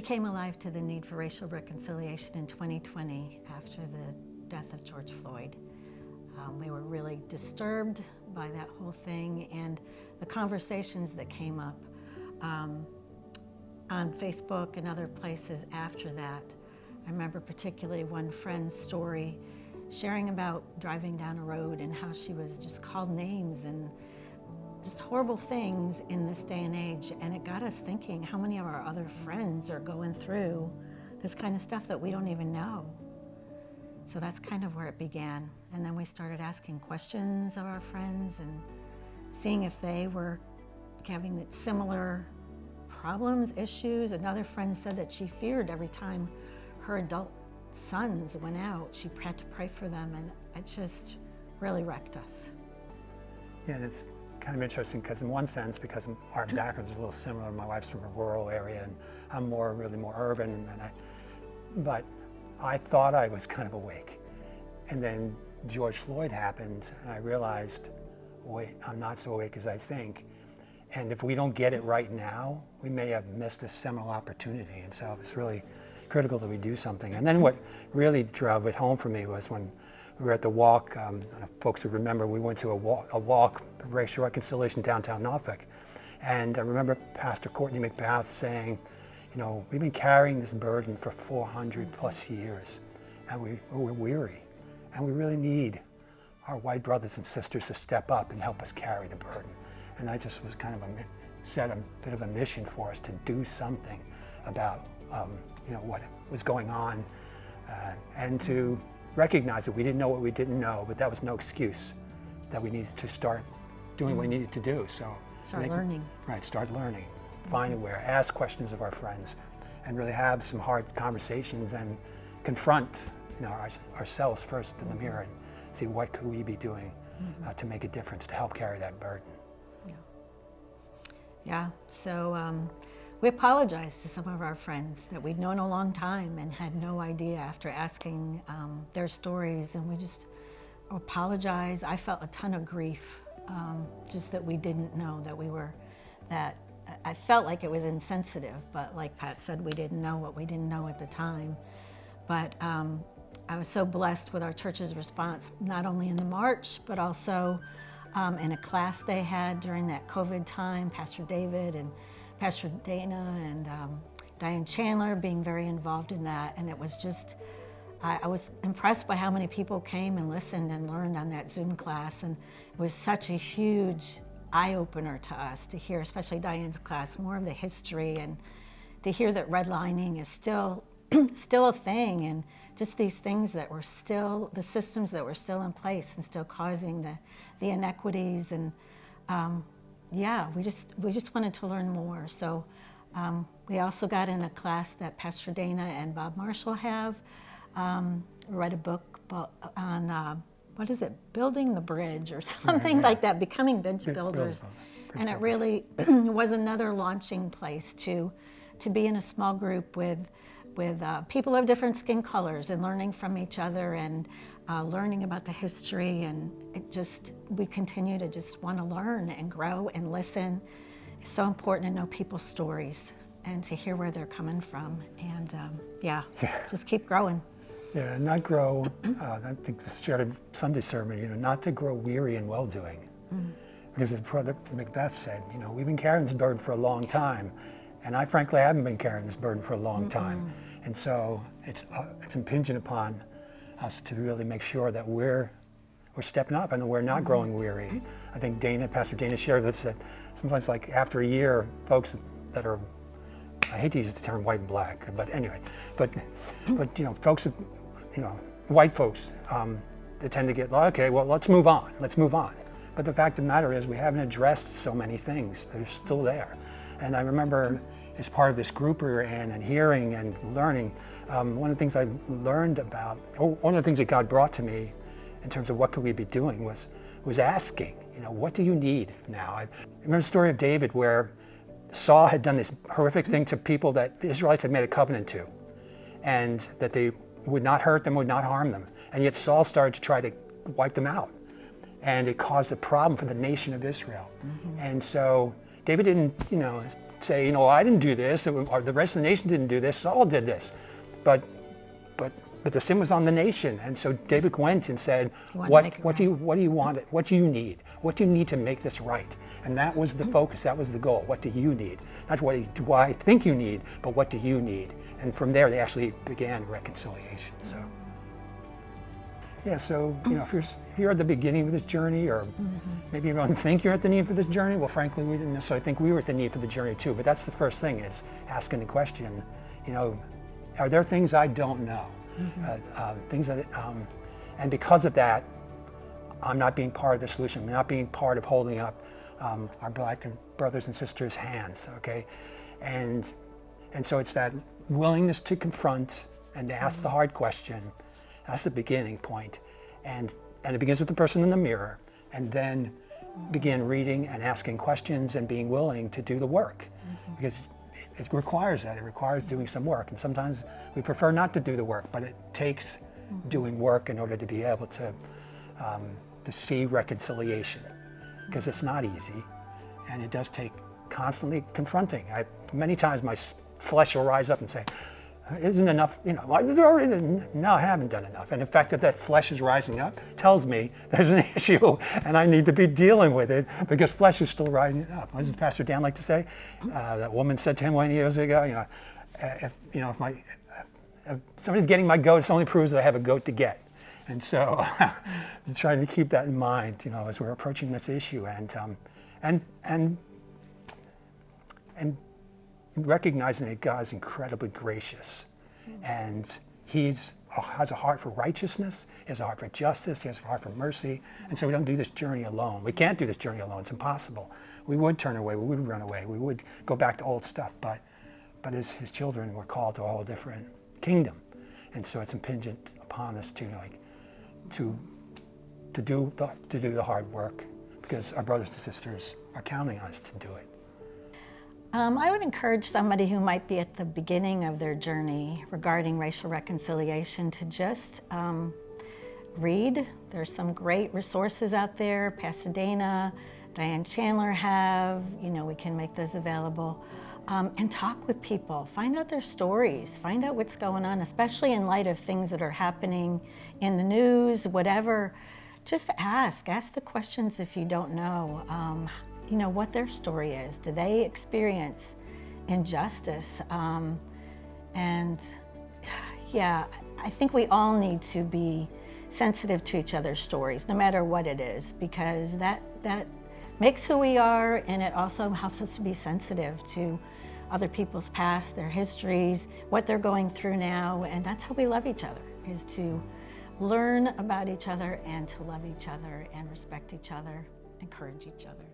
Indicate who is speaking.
Speaker 1: We came alive to the need for racial reconciliation in 2020 after the death of George Floyd. We were really disturbed by that whole thing and the conversations that came up on Facebook and other places after that. I remember particularly one friend's story sharing about driving down a road and how she was just called names and just horrible things in this day and age. And it got us thinking how many of our other friends are going through this kind of stuff that we don't even know. So that's kind of where it began. And then we started asking questions of our friends and seeing if they were having similar problems, issues. Another friend said that she feared every time her adult sons went out, she had to pray for them, and it just really wrecked us.
Speaker 2: Yeah, and it's kind of interesting because in one sense, because our backgrounds are a little similar, my wife's from a rural area and I'm really more urban, but I thought I was kind of awake. And then George Floyd happened and I realized, wait, I'm not so awake as I think. And if we don't get it right now, we may have missed a seminal opportunity. And so it's really critical that we do something. And then what really drove it home for me was when we were at the walk, folks would remember we went to a walk, racial reconciliation downtown Norfolk. And I remember Pastor Courtney McBath saying, you know, we've been carrying this burden for 400 plus years and we're weary. And we really need our white brothers and sisters to step up and help us carry the burden. And that just was kind of set a bit of a mission for us to do something about you know, what was going on and to recognize that we didn't know what we didn't know, but that was no excuse, that we needed to start doing what we needed to do. So
Speaker 1: Start learning.
Speaker 2: Right, start learning, find aware, ask questions of our friends, and really have some hard conversations and confront, you know, ourselves first in the mirror and see what could we be doing to make a difference, to help carry that burden.
Speaker 1: Yeah, so we apologized to some of our friends that we'd known a long time and had no idea after asking their stories, and we just apologized. I felt a ton of grief, just that we didn't know that I felt like it was insensitive, but like Pat said, we didn't know what we didn't know at the time. But I was so blessed with our church's response, not only in the march, but also in a class they had during that COVID time, Pastor David and Pastor Dana and Diane Chandler being very involved in that. And it was just, I was impressed by how many people came and listened and learned on that Zoom class. And it was such a huge eye-opener to us to hear, especially Diane's class, more of the history and to hear that redlining is still a thing, and just these things that were still, the systems that were still in place and still causing the inequities. And yeah, we just wanted to learn more. So we also got in a class that Pastor Dana and Bob Marshall have, read a book on, what is it, building the bridge or something like that, becoming bridge builders. And it really was another launching place to be in a small group with people of different skin colors and learning from each other and learning about the history. And we continue to just want to learn and grow and listen. It's so important to know people's stories and to hear where they're coming from. And just keep growing.
Speaker 2: Yeah, not grow, I think we shared a Sunday sermon, you know, not to grow weary in well-doing. Because as Brother Macbeth said, you know, we've been carrying this burden for a long time. And I frankly haven't been carrying this burden for a long time. And so it's impingent upon us to really make sure that we're stepping up and that we're not growing weary. I think Pastor Dana shared this, that sometimes like after a year, folks that are, I hate to use the term white and black, but anyway, but you know, folks, you know, white folks, they tend to get, okay, well, let's move on. But the fact of the matter is we haven't addressed so many things that are still there. And I remember as part of this group we were in and hearing and learning, one of the things I learned about, or one of the things that God brought to me in terms of what could we be doing was asking, you know, what do you need now? I remember the story of David where Saul had done this horrific thing to people that the Israelites had made a covenant to, and that they would not hurt them, would not harm them. And yet Saul started to try to wipe them out. And it caused a problem for the nation of Israel. And so David didn't, you know, say, you know, I didn't do this, or the rest of the nation didn't do this, Saul did this. But the sin was on the nation. And so David went and said, what do you want? What do you need? What do you need to make this right? And that was the focus, that was the goal. What do you need? Not what do I think you need, but what do you need? And from there, they actually began reconciliation. So, yeah, so, you know, if you're at the beginning of this journey, or maybe you don't think you're at the need for this journey, well, frankly, we didn't necessarily think we were at the need for the journey too. But that's the first thing, is asking the question, you know, are there things I don't know? Things that, and because of that, I'm not being part of the solution. I'm not being part of holding up our Black brothers and sisters' hands, okay? And so it's that willingness to confront and to ask the hard question. That's the beginning point. And it begins with the person in the mirror, and then begin reading and asking questions and being willing to do the work. Because it requires that. It requires doing some work. And sometimes we prefer not to do the work, but it takes doing work in order to be able to see reconciliation. Because it's not easy, and it does take constantly confronting. Many times my flesh will rise up and say, isn't enough, you know, no, I haven't done enough. And in fact, that flesh is rising up tells me there's an issue and I need to be dealing with it, because flesh is still rising up. What does Pastor Dan like to say? That woman said to him 20 years ago, you know, if somebody's getting my goat, it only proves that I have a goat to get. And so I'm trying to keep that in mind, you know, as we're approaching this issue, and recognizing that God's incredibly gracious, and He has a heart for righteousness, He has a heart for justice, He has a heart for mercy, and so we don't do this journey alone. We can't do this journey alone. It's impossible. We would turn away, we would run away, we would go back to old stuff, but as His children, we're called to a whole different kingdom, and so it's impingent upon us to do the hard work, because our brothers and sisters are counting on us to do it.
Speaker 1: I would encourage somebody who might be at the beginning of their journey regarding racial reconciliation to just read. There's some great resources out there. Pastor Dana, Diane Chandler have, you know, we can make those available. And talk with people, find out their stories, find out what's going on, especially in light of things that are happening in the news, whatever. Just ask the questions if you don't know. You know, what their story is. Do they experience injustice? And yeah, I think we all need to be sensitive to each other's stories, no matter what it is, because that makes who we are, and it also helps us to be sensitive to other people's past, their histories, what they're going through now, and that's how we love each other, is to learn about each other and to love each other and respect each other, encourage each other.